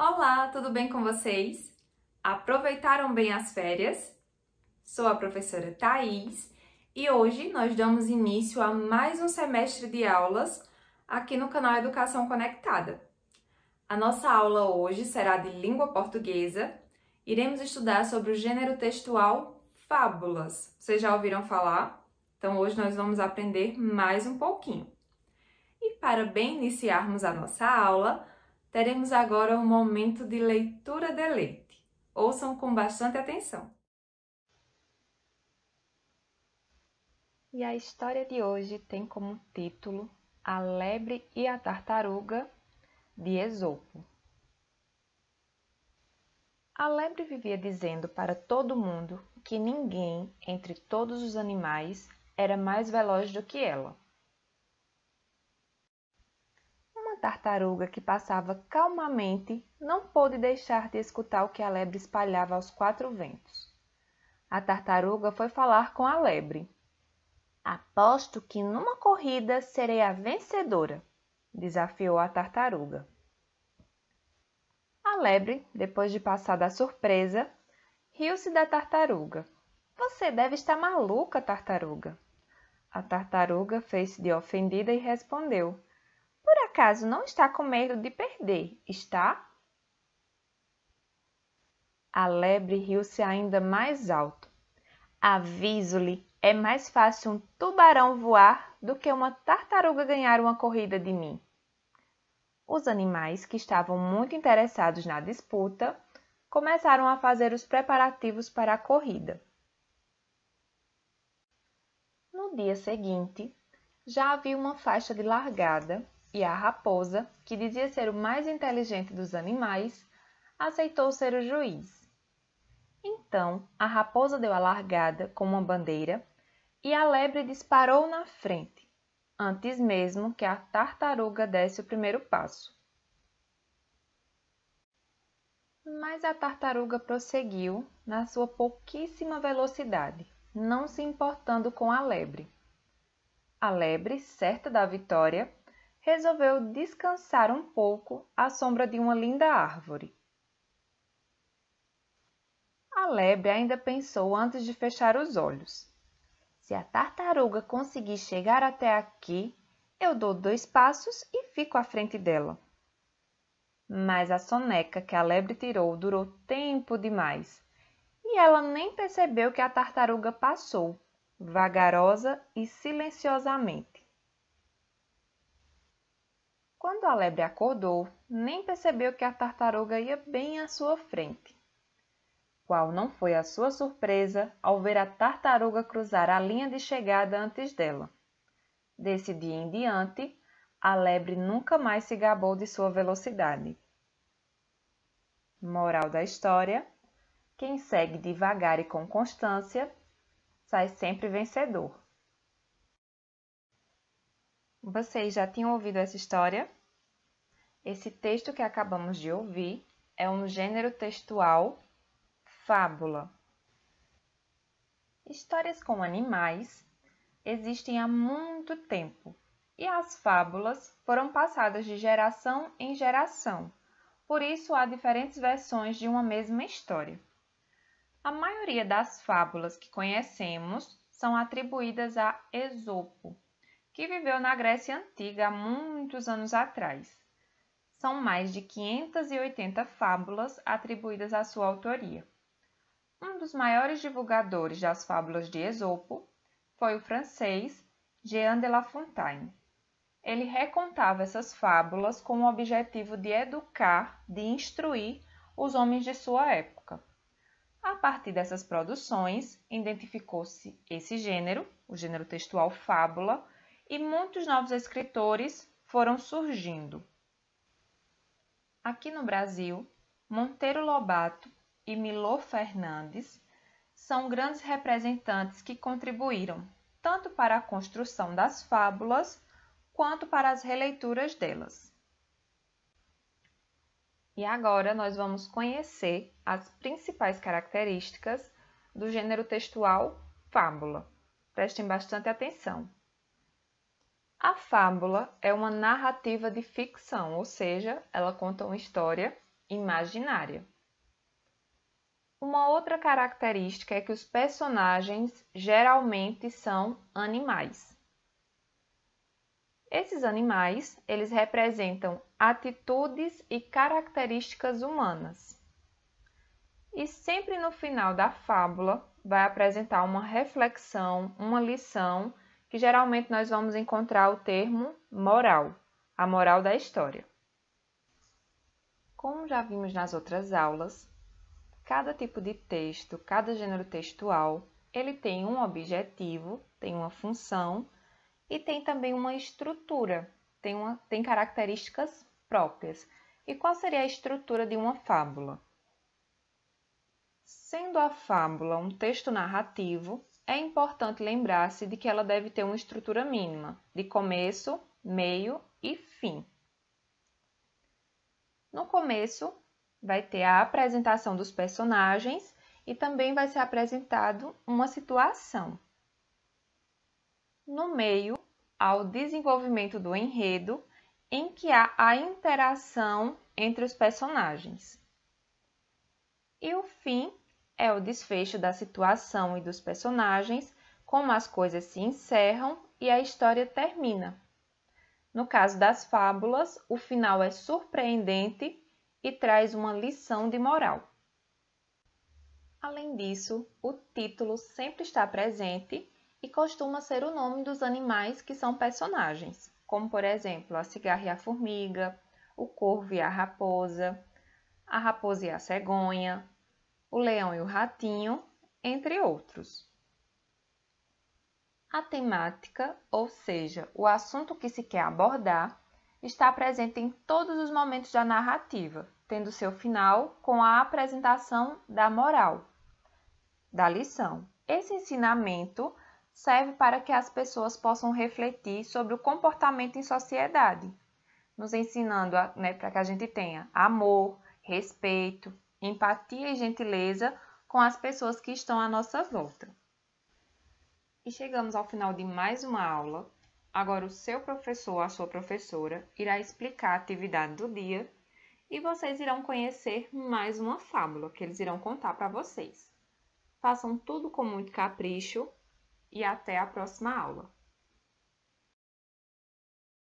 Olá, tudo bem com vocês? Aproveitaram bem as férias? Sou a professora Thaís e hoje nós damos início a mais um semestre de aulas aqui no canal Educação Conectada. A nossa aula hoje será de língua portuguesa. Iremos estudar sobre o gênero textual fábulas. Vocês já ouviram falar? Então hoje nós vamos aprender mais um pouquinho. E para bem iniciarmos a nossa aula, teremos agora um momento de leitura de leite. Ouçam com bastante atenção. E a história de hoje tem como título A Lebre e a Tartaruga, de Esopo. A lebre vivia dizendo para todo mundo que ninguém, entre todos os animais, era mais veloz do que ela. Uma tartaruga que passava calmamente não pôde deixar de escutar o que a lebre espalhava aos quatro ventos. A tartaruga foi falar com a lebre. "Aposto que numa corrida serei a vencedora", desafiou a tartaruga. A lebre, depois de passar da surpresa, riu-se da tartaruga. "Você deve estar maluca, tartaruga." A tartaruga fez-se de ofendida e respondeu: "Por acaso não está com medo de perder, está?" A lebre riu-se ainda mais alto. "Aviso-lhe, é mais fácil um tubarão voar do que uma tartaruga ganhar uma corrida de mim." Os animais, que estavam muito interessados na disputa, começaram a fazer os preparativos para a corrida. No dia seguinte, já havia uma faixa de largada e a raposa, que dizia ser o mais inteligente dos animais, aceitou ser o juiz. Então, a raposa deu a largada com uma bandeira e a lebre disparou na frente, antes mesmo que a tartaruga desse o primeiro passo. Mas a tartaruga prosseguiu na sua pouquíssima velocidade, não se importando com a lebre. A lebre, certa da vitória, resolveu descansar um pouco à sombra de uma linda árvore. A lebre ainda pensou antes de fechar os olhos. "Se a tartaruga conseguir chegar até aqui, eu dou 2 passos e fico à frente dela." Mas a soneca que a lebre tirou durou tempo demais, e ela nem percebeu que a tartaruga passou, vagarosa e silenciosamente. Quando a lebre acordou, nem percebeu que a tartaruga ia bem à sua frente. Qual não foi a sua surpresa ao ver a tartaruga cruzar a linha de chegada antes dela. Desse dia em diante, a lebre nunca mais se gabou de sua velocidade. Moral da história: quem segue devagar e com constância, sai sempre vencedor. Vocês já tinham ouvido essa história? Esse texto que acabamos de ouvir é um gênero textual fábula. Histórias com animais existem há muito tempo e as fábulas foram passadas de geração em geração, por isso há diferentes versões de uma mesma história. A maioria das fábulas que conhecemos são atribuídas a Esopo, que viveu na Grécia Antiga há muitos anos atrás. São mais de 580 fábulas atribuídas à sua autoria. Um dos maiores divulgadores das fábulas de Esopo foi o francês Jean de La Fontaine. Ele recontava essas fábulas com o objetivo de educar, de instruir os homens de sua época. A partir dessas produções, identificou-se esse gênero, o gênero textual fábula, e muitos novos escritores foram surgindo. Aqui no Brasil, Monteiro Lobato e Milor Fernandes são grandes representantes que contribuíram tanto para a construção das fábulas quanto para as releituras delas. E agora nós vamos conhecer as principais características do gênero textual fábula. Prestem bastante atenção. A fábula é uma narrativa de ficção, ou seja, ela conta uma história imaginária. Uma outra característica é que os personagens geralmente são animais. Esses animais, eles representam atitudes e características humanas. E sempre no final da fábula vai apresentar uma reflexão, uma lição, que geralmente nós vamos encontrar o termo moral, a moral da história. Como já vimos nas outras aulas, cada tipo de texto, cada gênero textual, ele tem um objetivo, tem uma função e tem também uma estrutura, tem características próprias. E qual seria a estrutura de uma fábula? Sendo a fábula um texto narrativo, é importante lembrar-se de que ela deve ter uma estrutura mínima, de começo, meio e fim. No começo, vai ter a apresentação dos personagens e também vai ser apresentado uma situação. No meio, há o desenvolvimento do enredo, em que há a interação entre os personagens. E o fim é o desfecho da situação e dos personagens, como as coisas se encerram e a história termina. No caso das fábulas, o final é surpreendente e traz uma lição de moral. Além disso, o título sempre está presente e costuma ser o nome dos animais que são personagens, como por exemplo a cigarra e a formiga, o corvo e a raposa e a cegonha, o leão e o ratinho, entre outros. A temática, ou seja, o assunto que se quer abordar, está presente em todos os momentos da narrativa, tendo seu final com a apresentação da moral, da lição. Esse ensinamento serve para que as pessoas possam refletir sobre o comportamento em sociedade, nos ensinando para que a gente tenha amor, respeito, empatia e gentileza com as pessoas que estão à nossa volta. E chegamos ao final de mais uma aula. Agora o seu professor ou a sua professora irá explicar a atividade do dia e vocês irão conhecer mais uma fábula que eles irão contar para vocês. Façam tudo com muito capricho e até a próxima aula.